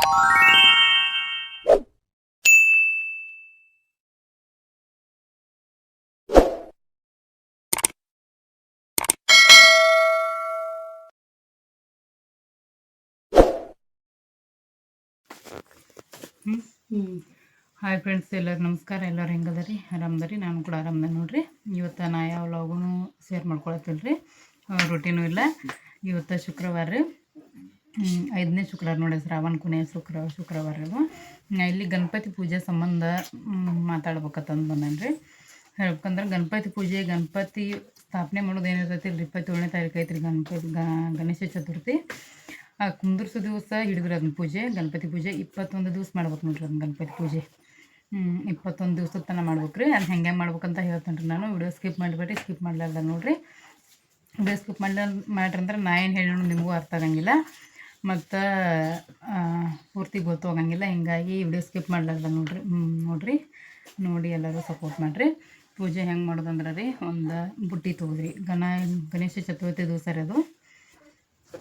Hi friends, ಎಲ್ಲರಿಗೂ ನಮಸ್ಕಾರ. ಎಲ್ಲರೂ ಹೆಂಗದರಿ? ಆರಾಮದರಿ? ನಾನು ಕೂಡ ಆರಾಮದ ನೋಡ್ರಿ. ಇವತ್ತು ನಾ ಯಾವ ವ್ಲಾಗೂ ಶೇರ್ ಮಾಡ್ಕೊಳತ್ತಿಲ್ಲ ರೀ, ರೂಟೀನು ಇಲ್ಲ. ಇವತ್ತು ಶುಕ್ರವಾರ ರೀ, 5ನೇ ಶುಕ್ರವಾರ ನೋಡಿ, ಶ್ರಾವಣ ಕೊನೆಯ ಶುಕ್ರವಾರ ಇದು. ನಾ ಇಲ್ಲಿ ಗಣಪತಿ ಪೂಜೆ ಸಂಬಂಧ ಮಾತಾಡ್ಬೇಕಂತಂದು ಬಂದೇನೆ ರೀ. ಹೇಳ್ಬೇಕಂದ್ರೆ ಗಣಪತಿ ಸ್ಥಾಪನೆ ಮಾಡೋದು ಏನಿರ್ತೈತಿ ರೀ, 27ನೇ ತಾರೀಕು ಐತ್ರಿ ಗಣೇಶ ಚತುರ್ಥಿ. ಆ ಕುಂದರ್ಸೋ ದಿವಸ ಹಿಡಿದ್ರೆ ಅದನ್ನ ಗಣಪತಿ ಪೂಜೆ 21 ದಿವಸ ಮಾಡ್ಬೇಕು ನೋಡ್ರಿ. ಅದನ್ನ ಗಣಪತಿ ಪೂಜೆ 21 ದಿವ್ಸದ ತನಕ ಮಾಡ್ಬೇಕು ರೀ. ಅದು ಹೆಂಗೆ ಮಾಡ್ಬೇಕಂತ ಹೇಳ್ತೇನೆ ರೀ. ನಾನು ವಿಡಿಯೋ ಸ್ಕಿಪ್ ಮಾಡಿಬಿಟ್ಟು ಸ್ಕಿಪ್ ಮಾಡಲಾರ್ದ ನೋಡಿರಿ. ವಿಡಿಯೋ ಸ್ಕಿಪ್ ಮಾಡ್ರಿ ಅಂದ್ರೆ ನಾ ಏನು ಹೇಳೋಣ ನಿಮಗೂ ಅರ್ಥ ಆಗಂಗಿಲ್ಲ, ಮತ್ತು ಪೂರ್ತಿ ಗೊತ್ತಾಗಂಗಿಲ್ಲ. ಹಿಂಗಾಗಿ ವಿಡಿಯೋ ಸ್ಕಿಪ್ ಮಾಡಲಾರ್ದ ನೋಡಿರಿ. ನೋಡಿ ಎಲ್ಲರೂ ಸಪೋರ್ಟ್ ಮಾಡಿರಿ. ಪೂಜೆ ಹೆಂಗೆ ಮಾಡೋದಂದ್ರೆ ರೀ, ಒಂದು ಬುಟ್ಟಿ ತೊಗೊಳ್ರಿ. ಗಣೇಶ ಚತುರ್ಥಿ ದಿವಸ ರೀ ಅದು.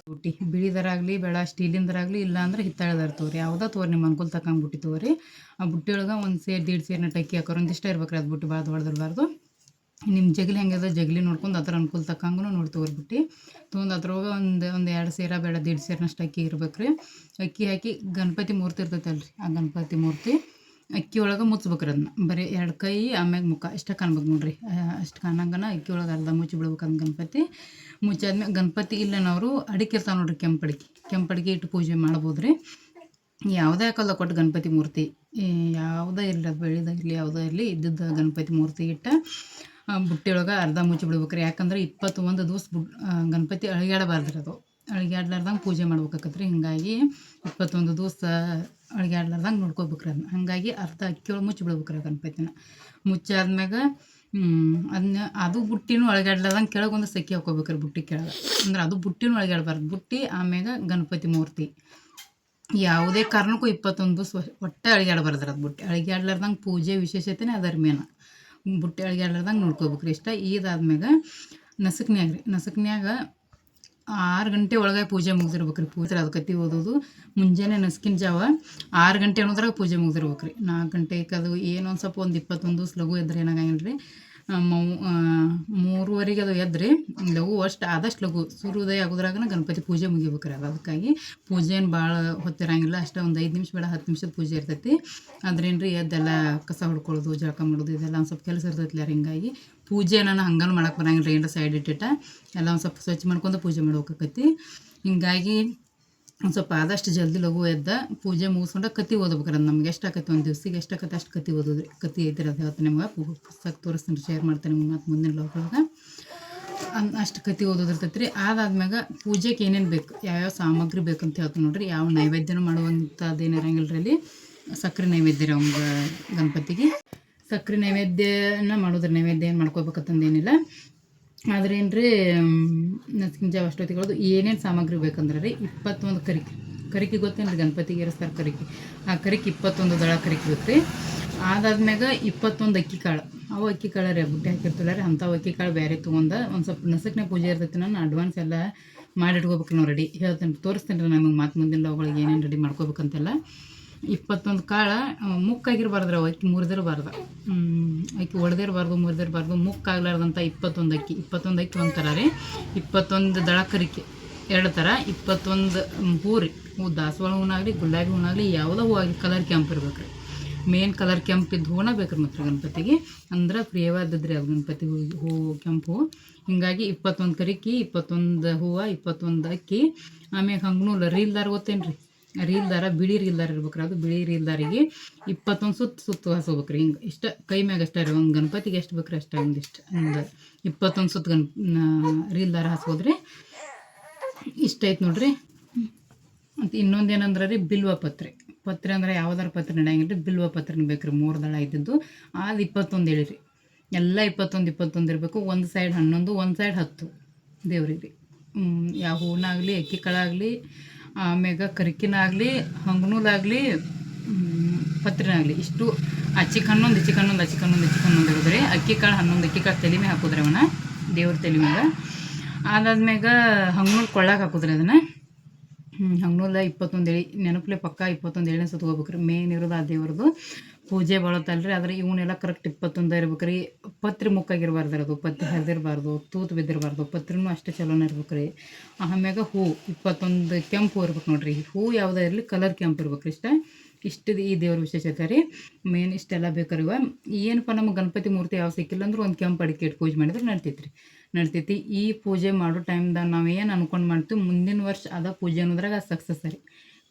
ಬುಟ್ಟಿ ಬಿಳಿದರಾಗಲಿ ಬೇಡ, ಸ್ಟೀಲಿಂದರಾಗಲಿ, ಇಲ್ಲ ಅಂದ್ರೆ ಹಿತ್ತಾಳೆದಾರ ತಗೋರಿ. ಯಾವುದೋ ತಗೋರಿ, ನಿಮ್ಮ ಅನುಕೂಲ ತಕ್ಕಂಗೆ ಬುಟ್ಟಿ ತಗೋರಿ. ಆ ಬುಟ್ಟಿ ಒಳಗೆ 1 ಸೇರು 1.5 ಸೇರಿನ ಟಕ್ಕಿ ಹಾಕೋರು. ಒಂದಿಷ್ಟ ಇರ್ಬೇಕು ರೀ ಅದು ಬುಟ್ಟಿ, ಭಾಳ ದೊಡ್ಡದಿರಬಾರ್ದು. ನಿಮ್ಮ ಜಗಲಿ ಹೆಂಗದ ಜಗಲಿ ನೋಡ್ಕೊಂಡು ಅದ್ರ ಅನುಕೂಲ ತಕ್ಕಂಗೂ ನೋಡಿ ತಗೋರಿ ಬುಟ್ಟಿ ತೊಗೊಂಡು. ಅದ್ರೊಳಗೆ ಒಂದು 2 ಸೇರ ಬೇಡ 1.5 ಸೇರಿನಷ್ಟು ಅಕ್ಕಿ ಇರ್ಬೇಕು ರೀ. ಅಕ್ಕಿ ಹಾಕಿ ಗಣಪತಿ ಮೂರ್ತಿ ಇರ್ತೈತಲ್ರಿ, ಆ ಗಣಪತಿ ಮೂರ್ತಿ ಅಕ್ಕಿ ಒಳಗೆ ಮುಚ್ಬೇಕ್ರಿ. ಅದನ್ನ ಬರೀ 2 ಕೈ ಆಮ್ಯಾಗ ಮುಖ ಇಷ್ಟ ಕಾಣ್ಬೇಕು ನೋಡ್ರಿ. ಅಷ್ಟು ಕಾಣಂಗನ ಅಕ್ಕಿ ಒಳಗೆ ಅರ್ಧ ಮುಚ್ಚಿ ಬಿಡ್ಬೇಕು. ಅದು ಗಣಪತಿ ಮುಚ್ಚಾದ್ಮೇಲೆ ಗಣಪತಿ ಇಲ್ಲನವರು ಅಡಿಕೆ ಇರ್ತಾವೆ ನೋಡ್ರಿ, ಕೆಂಪಡಿಗೆ ಇಟ್ಟು ಪೂಜೆ ಮಾಡ್ಬೋದು ರೀ. ಯಾವುದೇ ಹಾಕಲ್ಲ ಕೊಟ್ಟು ಗಣಪತಿ ಮೂರ್ತಿ, ಯಾವುದೇ ಇರಲಿ, ಅದು ಬೆಳೆದಾಗಿರಲಿ ಯಾವುದೇ ಇರಲಿ, ಇದ್ದದ್ದು ಗಣಪತಿ ಮೂರ್ತಿ ಇಟ್ಟು ಬುಟ್ಟಿ ಒಳಗೆ ಅರ್ಧ ಮುಚ್ಚಿ ಬಿಡ್ಬೇಕು ರೀ. ಯಾಕಂದ್ರೆ 21 ದಿವಸ ಗಣಪತಿ ಅಳಿಗಾಡಬಾರ್ದು ರೀ. ಅದು ಅಳಿಗಾಡ್ಲಾರ್ದಂಗೆ ಪೂಜೆ ಮಾಡ್ಬೇಕಾಕತ್ರಿ. ಹಿಂಗಾಗಿ 21 ದಿವಸ ಅಳಿಗಾಡ್ಲಾರ್ದಂಗೆ ನೋಡ್ಕೋಬೇಕ್ರಿ ಅದನ್ನ. ಹಾಗಾಗಿ ಅರ್ಧ ಅಕ್ಕಿ ಒಳಗೆ ಮುಚ್ಚಿ ಬಿಡ್ಬೇಕ್ರಿ ಗಣಪತಿನ. ಮುಚ್ಚಾದ್ಮ್ಯಾಗ ಅದು ಬುಟ್ಟಿನೂ ಅಳಿಗಾಡ್ಲಾರ್ದಂಗೆ ಕೆಳಗೊಂದು ಸಕ್ಕಿ ಹಾಕೋಬೇಕ್ರಿ ಬುಟ್ಟಿ ಕೆಳಗೆ. ಅಂದ್ರೆ ಅದು ಬುಟ್ಟಿನೂ ಅಳಿಗಾಡಬಾರ್ದು. ಬುಟ್ಟಿ ಆಮ್ಯಾಗ ಗಣಪತಿ ಮೂರ್ತಿ ಯಾವುದೇ ಕಾರಣಕ್ಕೂ 21 ದಿವಸ ಒಟ್ಟೆ ಅಳಿಗಾಡಬಾರ್ದು. ಅದು ಬುಟ್ಟಿ ಅಳಿಗಾಡ್ಲಾರ್ದಂಗೆ ಪೂಜೆ ವಿಶೇಷತೆನೇ ಅದರ ಮೇನ. ಬುಟ್ಟಿ ಅಳಿಗಾಡ್ಲಾರ್ದಂಗೆ ನೋಡ್ಕೋಬೇಕ್ರಿ. ಇಷ್ಟ ಇದಾದ್ಮ್ಯಾಗ ನಸಕ್ನ್ಯಾಗ 6 ಗಂಟೆ ಒಳಗೆ ಪೂಜೆ ಮುಗಿದಿರ್ಬೇಕು ರೀ. ಪೂಜೆ ಅದು ಕತ್ತಿ ಓದೋದು ಮುಂಜಾನೆ ನಸ್ಕಿನ ಜಾವ 6 ಗಂಟೆ ಅನ್ನೋದ್ರಾಗ ಪೂಜೆ ಮುಗಿದಿರ್ಬೇಕು ರೀ. 4 ಗಂಟೆಗೆ ಅದು ಏನೊಂದು ಸ್ವಲ್ಪ ಒಂದು 21 ದಿವಸ ಲಘು ಎದ್ರೆ ಏನಾಗಂಗಿಲ್ಲ ರೀ. 3:15 ಅದು ಎದ್ರಿ ಲಘು, ಆದಷ್ಟು ಲಘು ಸೂರ್ಯೋದಯ ಆಗೋದ್ರಾಗನ ಗಣಪತಿ ಪೂಜೆ ಮುಗಿಬೇಕ್ರಿ. ಅದಕ್ಕಾಗಿ ಪೂಜೆ ಏನು ಭಾಳ ಹೊತ್ತಿರಂಗಿಲ್ಲ. ಅಷ್ಟೇ ಒಂದು 5 ನಿಮಿಷ ಬೇಡ 10 ನಿಮಿಷದ ಪೂಜೆ ಇರ್ತೈತಿ. ಅದ್ರೇನ್ರಿ ಎದ್ದೆಲ್ಲ ಕಸ ಹೊಡ್ಕೊಳ್ಳೋದು, ಜಳಕ ಮಾಡೋದು, ಇದೆಲ್ಲ ಒಂದು ಸ್ವಲ್ಪ ಕೆಲಸ ಇರ್ತೈತಿಲ್ಲ. ಹಿಂಗಾಗಿ ಪೂಜೆ ನಾನು ಹಂಗನೂ ಮಾಡಕ್ಕೆ ಬರಂಗಿಲ್ಲ ರೀ. ಏನರ ಸೈಡ್ ಇಟ್ಟಿಟ್ಟ ಎಲ್ಲ ಒಂದು ಸ್ವಲ್ಪ ಸ್ವಚ್ಛ ಮಾಡ್ಕೊಂಡು ಪೂಜೆ ಮಾಡ್ಬೇಕಾಕತಿ. ಹಿಂಗಾಗಿ ಒಂದು ಸ್ವಲ್ಪ ಆದಷ್ಟು ಜಲ್ದಿ ಲಘು ಎದ್ದ ಪೂಜೆ ಮುಗಿಸ್ಕೊಂಡು ಕತ್ತಿ ಓದ್ಬೇಕ್ರಿ. ನಮ್ಗೆ ಎಷ್ಟು ಆಕೈತಿ ಒಂದು ದಿವ್ಸಿಗೆ ಎಷ್ಟು ಆಕೈತಿ ಅಷ್ಟು ಕತ್ತಿ ಓದೋದ್ರಿ. ಕತ್ತಿ ಐತಿರಿ ಅದು ಹೇಳ್ತೀನಿ ನಿಮ್ಗೆ, ಪುಸ್ತಕ ತೋರಿಸ್ತೀನಿ, ಶೇರ್ ಮಾಡ್ತೀನಿ ನಿಮ್ಗೆ ಮತ್ತು ಮುಂದಿನ ಲೋಕದೊಳಗೆ. ಅಷ್ಟು ಕತ್ತಿ ಓದೋದಿರ್ತೈತಿ ರೀ. ಅದಾದ್ಮ್ಯಾಗ ಪೂಜೆಗೆ ಏನೇನು ಬೇಕು, ಯಾವ್ಯಾವ ಸಾಮಗ್ರಿ ಬೇಕಂತ ಹೇಳ್ತೀನಿ ನೋಡ್ರಿ. ಯಾವ ನೈವೇದ್ಯನೂ ಮಾಡುವಂಥದ್ದು ಏನಿರಂಗಿಲ್ಲ ರೀ ಅಲ್ಲಿ. ಸಕ್ಕರೆ ನೈವೇದ್ಯ ರೀ ಅವಂಗೆ ಗಣಪತಿಗೆ. ಸಕ್ಕರೆ ನೈವೇದ್ಯನ ಮಾಡೋದ್ರಿ. ನೈವೇದ್ಯ ಏನು ಮಾಡ್ಕೋಬೇಕಂತಂದೇನಿಲ್ಲ. ಆದ್ರೆ ಏನು ರೀ, ನಸ್ಕಿನ ಜಾವ ಅಷ್ಟೊತ್ತಿಗಳದು ಏನೇನು ಸಾಮಗ್ರಿ ಬೇಕಂದ್ರೆ ರೀ, 21 ಕರಿಕೆ ಗೊತ್ತೇನು ರೀ, ಗಣಪತಿಗೆ ಏರಿಸ್ತಾರೆ ಕರಿಕೆ. ಆ ಕರಿಕೆ 21 ದಳ ಕರಿಕೆ ಬೇಕು ರೀ. ಅದಾದ್ಮ್ಯಾಗ 21 ಅಕ್ಕಿ ಕಾಳು. ಅವು ಅಕ್ಕಿ ಕಾಳು ರೀ, ಬುಟ್ಟಿ ಹಾಕಿರ್ತಿಲ್ಲ ರೀ, ಅಂಥವು ಅಕ್ಕಿ ಕಾಳು ಬೇರೆ ತೊಗೊಂಡು ಒಂದು ಸ್ವಲ್ಪ ನಸಕ್ನೆ ಪೂಜೆ ಇರ್ತೈತಿ. ನಾನು ಅಡ್ವಾನ್ಸ್ ಎಲ್ಲ ಮಾಡಿಟ್ಕೋಬೇಕು ನಾವು ರೆಡಿ. ಹೇಳ್ತೇನೆ, ತೋರಿಸ್ತೇನೆ ರೀ ನಮಗೆ ಮಾತು ಮುಂದಿನ ಅವುಗಳಿಗೆ ಏನೇನು ರೆಡಿ ಮಾಡ್ಕೋಬೇಕಂತೆಲ್ಲ. 21 ಕಾಳು ಮುಕ್ಕಾಗಿರ್ಬಾರ್ದು ರೀ. ಅವು ಅಕ್ಕಿ ಮುರಿದಿರಬಾರ್ದು, ಅಕ್ಕಿ ಒಡೆದಿರಬಾರ್ದು, ಮುರಿದಿರಬಾರ್ದು. ಮುಕ್ಕಾಗ್ಲಾರ್ದಂಥ 21 ಅಕ್ಕಿ ಒಂಥರ ರೀ. 21 ದಳ ಕರಿಕೆ 2 ಥರ. 21 ಹೂ ರೀ. ಹೂ ದಾಸವಾಳ ಹೂನಾಗಲಿ ಗುಲಾಬಿ ಹೂನಾಗಲಿ ಯಾವುದೋ ಹೂ ಆಗಲಿ ಕಲರ್ ಕೆಂಪು ಇರ್ಬೇಕು ರೀ. ಮೇನ್ ಕಲರ್ ಕೆಂಪಿದ್ದು ಹೂನ ಬೇಕು ರೀ ಮತ್ತು ಗಣಪತಿಗೆ. ಅಂದ್ರೆ ಪ್ರಿಯವಾದದ್ರಿ ಅದು ಗಣಪತಿ ಹೂ ಕೆಂಪು ಹೂ. ಹಿಂಗಾಗಿ 21 ಕರಿಕೆ, 21 ಹೂವು, 21 ಅಕ್ಕಿ. ಆಮ್ಯಾಗ ಹಂಗೂ ರೀಲ್ದಾರ ಗೊತ್ತೇನು ರೀ, ರೀಲ್ದಾರ ಬಿಳಿ ರೀಲ್ದಾರ ಇರ್ಬೇಕ್ರಿ. ಅದು ಬಿಳಿ ರೀಲ್ದಾರಿಗೆ 21 ಸುತ್ತು ಹಾಸ್ಕೋಬೇಕ್ರಿ. ಹಿಂಗೆ ಇಷ್ಟ ಕೈ ಮ್ಯಾಗ ಅಷ್ಟೇ ರೀ. ಒಂದು ಗಣಪತಿಗೆ ಎಷ್ಟು ಬೇಕ್ರಿ ಅಷ್ಟೇ, ಒಂದಿಷ್ಟು ಒಂದು 21 ಸುತ್ತು ರೀಲ್ದಾರ ಹಾಸ್ಕೋದ್ರಿ. ಇಷ್ಟ ಐತೆ ನೋಡ್ರಿ. ಮತ್ತು ಇನ್ನೊಂದು ಏನಂದ್ರೆ ರೀ, ಬಿಲ್ವ ಪತ್ರೆ ಅಂದ್ರೆ ಯಾವ್ದಾರು ಪತ್ರೆ ನಡೆಯಂಗಿಲ್ಲ ರೀ. ಬಿಲ್ವ ಪತ್ರೆನ ಬೇಕ್ರಿ. 3 ದಳ ಇದ್ದಿದ್ದು ಅದು 21 ಹೇಳಿರಿ. ಎಲ್ಲ 21 ಇರಬೇಕು. ಒಂದು ಸೈಡ್ 11, ಒಂದು ಸೈಡ್ 10 ದೇವ್ರಿಗೆ ರೀ. ಯಾವ ಹೂನಾಗಲಿ ಅಕ್ಕಿ ಕಾಳಾಗಲಿ, ಆಮ್ಯಾಗ ಕರಿಕಿನಾಗಲಿ, ಹಂಗನೂಲಾಗಲಿ, ಪತ್ರೆನಾಗಲಿ, ಇಷ್ಟು ಅಚ್ಚಿಗೆ 11 ಇರೋದ್ರಿ. ಅಕ್ಕಿ ಕಾಳು 11 ಅಕ್ಕಿ ಕಾಳು ತಲೆ ಮ್ಯಾಗ ಹಾಕೋದ್ರಿ ಅವನ್ನ, ದೇವ್ರ ತಲೆ ಮ್ಯಾಗ. ಅದಾದ್ಮ್ಯಾಗ ಹಂಗನೂಲು ಕೊಳ್ಳಾಗ ಹಾಕೋದ್ರಿ ಅದನ್ನು. ಹಂಗನೂಲ 21 ಎಳೆ ನೆನಪಲೆ ಪಕ್ಕ 21 ಎಳೆನ ಸುತ್ಕೋಬೇಕು ರೀ. ಮೇನ್ ಇರೋದು ಆ ದೇವ್ರದ್ದು ಪೂಜೆ ಬಳತ್ತಲ್ರಿ. ಆದರೆ ಇವನ್ನೆಲ್ಲ ಕರೆಕ್ಟ್ 21 ಇರ್ಬೇಕು ರೀ. ಪತ್ರಿ ಮುಕ್ಕಾಗಿರ್ಬಾರ್ದು ರೀ, ಅದು ಪತ್ರಿ ಹರಿದಿರಬಾರ್ದು, ತೂತು ಬಿದ್ದಿರಬಾರ್ದು, ಪತ್ರಿನೂ ಅಷ್ಟೇ ಚಲೋನೇ ಇರ್ಬೇಕು ರೀ. ಆಮ್ಯಾಗ ಹೂ 21 ಕೆಂಪು ಹೂ ಇರ್ಬೇಕು ನೋಡ್ರಿ. ಹೂ ಯಾವುದೇ ಇರಲಿ ಕಲರ್ ಕೆಂಪು ಇರ್ಬೇಕು ರೀ. ಇಷ್ಟು ಈ ದೇವ್ರ ವಿಶೇಷತೆ ರೀ. ಮೇನ್ ಇಷ್ಟೆಲ್ಲ ಬೇಕಾರಿವ. ಏನಪ್ಪ ನಮಗೆ ಗಣಪತಿ ಮೂರ್ತಿ ಯಾವ ಸಿಕ್ಕಿಲ್ಲ ಅಂದ್ರೆ ಒಂದು ಕೆಂಪು ಅಡಿಕೆ ಇಟ್ಟು ಪೂಜೆ ಮಾಡಿದ್ರೆ ನಡ್ತೈತಿ. ಈ ಪೂಜೆ ಮಾಡೋ ಟೈಮ್ದಾಗ ನಾವು ಏನು ಅನ್ಕೊಂಡು ಮಾಡ್ತೀವಿ ಮುಂದಿನ ವರ್ಷ ಅದ ಪೂಜೆ ಅನ್ನೋದ್ರಾಗ ಸಕ್ಸಸ್ ರೀ.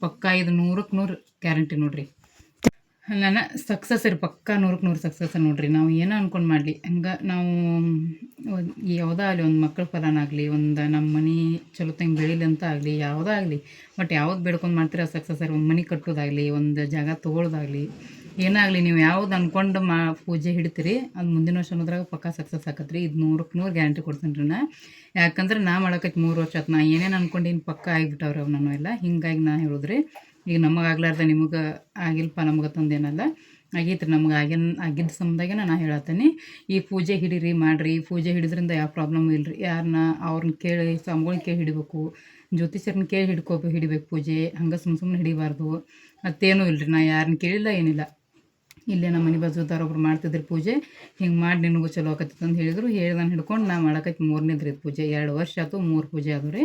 ಪಕ್ಕಾ ಇದು 100ಕ್ಕೆ 100 ಗ್ಯಾರಂಟಿ ನೋಡ್ರಿ. ನನ್ನ ಸಕ್ಸಸ್ ರೀ, ಪಕ್ಕಾ 100ಕ್ಕೆ 100 ಸಕ್ಸಸ್ ನೋಡ್ರಿ. ನಾವು ಏನೋ ಅನ್ಕೊಂಡು ಮಾಡಲಿ ಹಂಗೆ ನಾವು ಯಾವುದೇ ಆಗಲಿ, ಒಂದು ಮಕ್ಕಳ ಫಲನಾಗಲಿ, ಒಂದು ನಮ್ಮ ಮನೆ ಚಲೋ ತಂಗೆ ಬೆಳೀಲಿ ಅಂತ ಆಗಲಿ, ಯಾವುದೇ ಆಗಲಿ ಬಟ್ ಯಾವ್ದು ಬೇಡ್ಕೊಂಡು ಮಾಡ್ತೀರ ಸಕ್ಸಸ್ ರೀ. ಒಂದು ಮನೆ ಕಟ್ಟೋದಾಗಲಿ, ಒಂದು ಜಾಗ ತೊಗೊಳೋದಾಗಲಿ, ಏನಾಗಲಿ ನೀವು ಯಾವ್ದು ಅಂದ್ಕೊಂಡು ಪೂಜೆ ಹಿಡಿತೀರಿ ಅದು ಮುಂದಿನ ವರ್ಷ ಅನ್ನೋದ್ರಾಗ ಪಕ್ಕಾ ಸಕ್ಸಸ್ ಆಕತ್ರಿ. ಇದು 100ಕ್ಕೆ 100 ಗ್ಯಾರಂಟಿ ಕೊಡ್ತೀನಿ ರೀ ನಾ. ಯಾಕಂದ್ರೆ ನಾ ಮಾಡಕೈತಿ 3 ವರ್ಷ ಆಯ್ತು. ನಾ ಏನೇನು ಅನ್ಕೊಂಡಿನಿ ಪಕ್ಕ ಆಗಿಬಿಟ್ಟವ್ರಿ ಅವು ನಾನು ಎಲ್ಲ. ಹಿಂಗಾಗಿ ನಾ ಹೇಳಿದ್ರಿ ಈಗ ನಮಗೆ ಆಗ್ಲಾರ್ದ ನಿಮಗೆ ಆಗಿಲ್ಪ ನಮಗತ್ತಂದೇನಲ್ಲ ಆಗೈತೆ ರೀ. ನಮ್ಗೆ ಆಗಿದ್ದ ಸಮಯದಾಗೆ ನಾ ಹೇಳತ್ತೀನಿ ಈ ಪೂಜೆ ಹಿಡೀರಿ ಮಾಡಿರಿ. ಈ ಪೂಜೆ ಹಿಡಿದ್ರಿಂದ ಯಾವ ಪ್ರಾಬ್ಲಮ್ ಇಲ್ಲ ರೀ. ಯಾರನ್ನ ಅವ್ರನ್ನ ಕೇಳಿ ಸ್ವಾಮಿಗಳ್ನ ಕೇಳಿ ಹಿಡಿಬೇಕು, ಜ್ಯೋತಿಷ್ಯರನ್ನ ಕೇಳಿ ಹಿಡಿಬೇಕು ಪೂಜೆ. ಹಂಗೆ ಸುಮ್ಮನೆ ಹಿಡಿಬಾರ್ದು. ಮತ್ತೇನೂ ಇಲ್ಲ ರೀ. ನಾ ಯಾರನ್ನ ಕೇಳಿಲ್ಲ ಏನಿಲ್ಲ. ಇಲ್ಲೇ ನಮ್ಮ ಮನೆ ಬಾಜುದಾರ ಒಬ್ರು ಮಾಡ್ತಿದ್ರಿ ಪೂಜೆ. ಹಿಂಗೆ ಮಾಡಿ ನಿನಗೂ ಚಲೋ ಆಕತ್ತೈತೆ ಅಂತ ಹೇಳಿದ್ರು. ಹೇಳ್ದಾನೆ ಹಿಡ್ಕೊಂಡು ನಾ ಮಾಡಕೈತಿ 3ನೇದ್ರಿ ಪೂಜೆ. 2 ವರ್ಷ ಆಯ್ತು 3 ಪೂಜೆ ಆದವು ರೀ.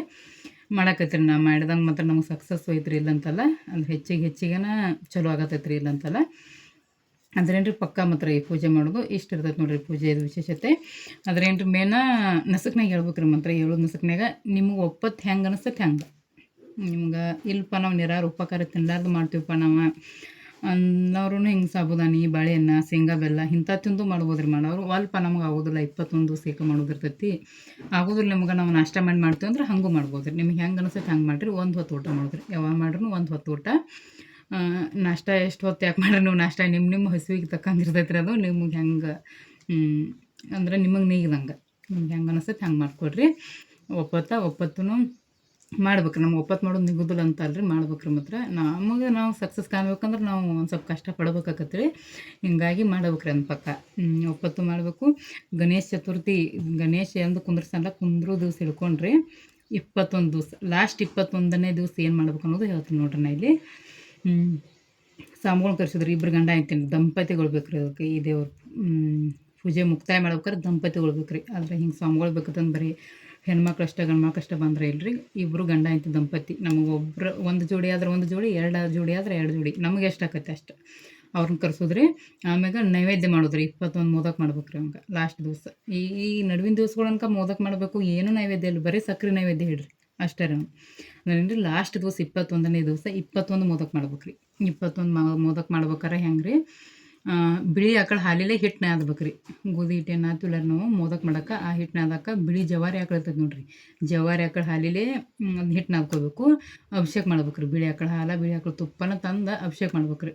ಮಾಡಕೈತ್ರಿ ನಾ ಮಾಡಿದಂಗೆ ಮಾತ್ರ ನಮಗೆ ಸಕ್ಸಸ್ ಐತ್ರಿ ಇಲ್ಲಂತಲ್ಲ. ಅಂದ್ರೆ ಹೆಚ್ಚಿಗೆನ ಚಲೋ ಆಗತ್ತೈತ್ರಿ ಇಲ್ಲಂತಲ್ಲ. ಅದ್ರೇನ್ರಿ ಪಕ್ಕ ಮಾತ್ರ ಈ ಪೂಜೆ ಮಾಡೋದು ಇಷ್ಟ ಇರ್ತೈತೆ ನೋಡ್ರಿ ಪೂಜೆದು ವಿಶೇಷತೆ. ಅದ್ರೇನ್ರಿ ಮೇನ ನಸಕ್ನಾಗ ಹೇಳ್ಬೇಕ್ರಿ ಮಂತ್ರ. ಹೇಳೋದು ನಸಕ್ನಾಗ ನಿಮಗೆ ಒಪ್ಪತ್ತು ಹೆಂಗೆ ಅನಿಸ್ತೈತೆ ಹಂಗೆ. ನಿಮ್ಗೆ ಇಲ್ಲಪ್ಪ ನಾವು ನಿರಾರು ಉಪಕಾರ ತಿನ್ಲಾರ್ದು ಮಾಡ್ತೀವಪ್ಪ ನಾವು ಅನ್ನೋರು ಹಿಂಗೆ ಸಾಬುದಾನಿ, ಬಾಳೆಹಣ್ಣು, ಶೇಂಗಾ ಬೆಲ್ಲ ಇಂಥ ತಿಂದು ಮಾಡ್ಬೋದು ರೀ. ಮಾಡೋರು ಅಲ್ಪ ನಮ್ಗೆ ಆಗೋದಿಲ್ಲ 21 ದಿವಸ ಏಕ ಮಾಡೋದಿರ್ತೈತಿ. ಆಗೋದಿಲ್ಲ ನಿಮ್ಗೆ ನಾವು ನಾಷ್ಟ ಮಾಡ್ತೀವಿ ಅಂದ್ರೆ ಹಂಗೂ ಮಾಡ್ಬೋದು ರೀ. ನಿಮ್ಗೆ ಹೆಂಗೆ ಅನಿಸ್ತೈತೆ ಹಂಗೆ ಮಾಡಿರಿ. 1 ಹೊತ್ತು ಊಟ ಮಾಡಿದ್ರಿ. ಯಾವಾಗ ಮಾಡ್ರೂ 1 ಹೊತ್ತು ಊಟ. ನಾಷ್ಟ ಎಷ್ಟು ಹೊತ್ತು ಯಾಕೆ ಮಾಡ್ರಿ ನೀವು ನಾಷ್ಟ ನಿಮ್ಮ ಹಸಿವಿಗೆ ತಕ್ಕಂಗಿರ್ತೈತೆ ರೀ. ಅದು ನಿಮ್ಗೆ ಹೆಂಗೆ ಅಂದ್ರೆ ನಿಮಗೆ ನೀಗ್ದಂಗೆ ನಿಮ್ಗೆ ಹೆಂಗೆ ಅನಿಸ್ತೈತೆ ಹಂಗೆ ಮಾಡ್ಕೊಡ್ರಿ. ಒಪ್ಪತ್ತು ಮಾಡ್ಬೇಕ್ರಿ. ನಮ್ಗೆ ಒಪ್ಪತ್ತು ಮಾಡೋದು ನಿಗೋದಿಲ್ಲ ಅಂತ ಅಲ್ರಿ, ಮಾಡ್ಬೇಕ್ರಿ. ಮಾತ್ರ ನಾವು ಸಕ್ಸಸ್ ಕಾಣ್ಬೇಕಂದ್ರೆ ನಾವು ಒಂದು ಸ್ವಲ್ಪ ಕಷ್ಟ ಪಡ್ಬೇಕಾಗತ್ತೆ ರೀ. ಹಿಂಗಾಗಿ ಮಾಡ್ಬೇಕ್ರಿ ಅಂದ್ ಪಕ್ಕ. ಒಪ್ಪತ್ತು ಮಾಡಬೇಕು. ಗಣೇಶ ಚತುರ್ಥಿ ಗಣೇಶ ಎಂದು ಕುಂದ್ರೋ ದಿವಸ ಹಿಡ್ಕೊಂಡ್ರಿ 21 ದಿವಸ ಲಾಸ್ಟ್ 21ನೇ ದಿವಸ ಏನು ಮಾಡ್ಬೇಕು ಅನ್ನೋದು ಹೇಳ್ತೀನಿ ನೋಡ್ರಿ. ನಾ ಇಲ್ಲಿ ಸ್ವಾಮಿಗಳ್ನ ಕರ್ಸಿದ್ರಿ. ಇಬ್ಬರು ಗಂಡ ಐತೀನಿ ದಂಪತಿಗಳು ಬೇಕ್ರಿ ಅದಕ್ಕೆ. ಈ ದೇವ್ರ ಪೂಜೆ ಮುಕ್ತಾಯ ಮಾಡ್ಬೇಕಾದ್ರೆ ದಂಪತಿಗಳು ಬೇಕ್ರಿ. ಆದರೆ ಹಿಂಗೆ ಸ್ವಾಮಿಗಳು ಬೇಕಂತಂದು ಬರೀ ಹೆಣ್ಮಕ್ಳು ಅಷ್ಟೇ ಗಂಡ್ಮಕ್ಳು ಅಷ್ಟೇ ಬಂದ್ರೆ ಇಲ್ರಿ. ಇಬ್ಬರು ಗಂಡ ಐತಿ ದಂಪತಿ. ನಮಗೆ ಒಬ್ಬರು 1 ಜೋಡಿ ಆದ್ರೆ 1 ಜೋಡಿ, 2 ಜೋಡಿ ಆದ್ರೆ 2 ಜೋಡಿ, ನಮಗೆ ಎಷ್ಟು ಆಕೈತೆ ಅಷ್ಟು ಅವ್ರನ್ನ ಕರ್ಸೋದ್ರಿ. ಆಮ್ಯಾಗ ನೈವೇದ್ಯ ಮಾಡೋದ್ರಿ. 21 ಮೋದಕ ಮಾಡ್ಬೇಕ್ರಿ ಅವಂಗೆ ಲಾಸ್ಟ್ ದಿವಸ. ಈ ನಡುವಿನ ದಿವಸಗಳನ್ಕ ಮೋದಕ ಮಾಡಬೇಕು. ಏನೂ ನೈವೇದ್ಯ ಇಲ್ಲ, ಬರೀ ಸಕ್ಕರೆ ನೈವೇದ್ಯ ಹಿಡ್ರಿ ಅಷ್ಟೇ ರೀ. ಅದೇನ್ರಿ ಲಾಸ್ಟ್ ದಿವಸ 21ನೇ ದಿವಸ 21 ಮೋದಕ ಮಾಡ್ಬೇಕ್ರಿ. 21 ಮೋದಕ ಮಾಡ್ಬೇಕಾರೆ ಹೆಂಗೆ ರೀ, ಬಿಳಿ ಆಕಳ ಹಾಲಿಲೇ ಹಿಟ್ಟು ನಾದ್ಬೇಕು ರೀ. ಗೋಧಿ ಹಿಟ್ಟು ಏನು ನಾದ್ತಿಲ್ಲ ನಾವು ಮೋದಕ ಮಾಡೋಕೆ. ಆ ಹಿಟ್ಟು ನಾದಕ್ಕೆ ಬಿಳಿ ಜವಾರಿ ಆಕಳ ಇರ್ತೈತೆ ನೋಡ್ರಿ. ಜವಾರಿ ಆಕಳ ಹಾಲಿಲೇ ಅದು ಹಿಟ್ಟು ನಾದ್ಕೋಬೇಕು. ಅಭಿಷೇಕ ಮಾಡ್ಬೇಕು ರೀ. ಬಿಳಿ ಆಕಳ ಹಾಲು, ಬಿಳಿ ಆಕಳ ತುಪ್ಪನ ತಂದು ಅಭಿಷೇಕ ಮಾಡ್ಬೇಕು ರೀ.